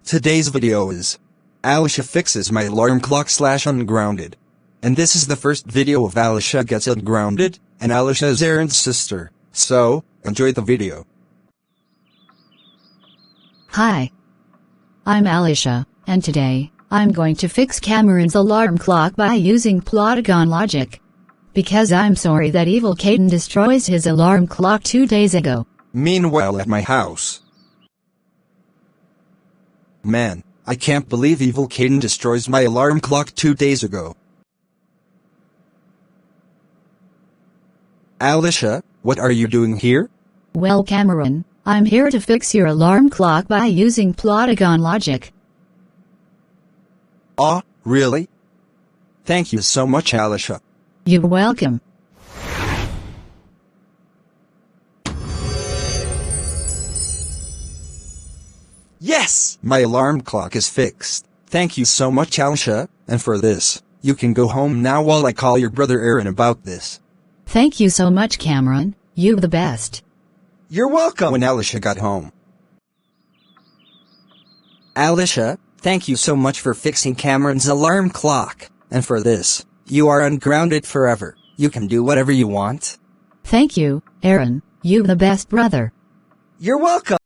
Today's video is Alisha fixes my alarm clock / Ungrounded. And this is the first video of Alisha gets ungrounded, and Alisha is Aaron's sister, so enjoy the video. Hi. I'm Alisha, and today, I'm going to fix Cameron's alarm clock by using Polygon logic. Because I'm sorry that Evil Caden destroys his alarm clock 2 days ago. Meanwhile at my house. Man, I can't believe Evil Caden destroys my alarm clock 2 days ago. Alisha, what are you doing here? Well, Cameron, I'm here to fix your alarm clock by using Polygon logic. Aw, really? Thank you so much, Alisha. You're welcome. Yes! My alarm clock is fixed. Thank you so much, Alisha, and for this, you can go home now while I call your brother Aaron about this. Thank you so much, Cameron. You're the best. You're welcome. When Alisha got home. Alisha, thank you so much for fixing Cameron's alarm clock, and for this, you are ungrounded forever. You can do whatever you want. Thank you, Aaron. You're the best brother. You're welcome.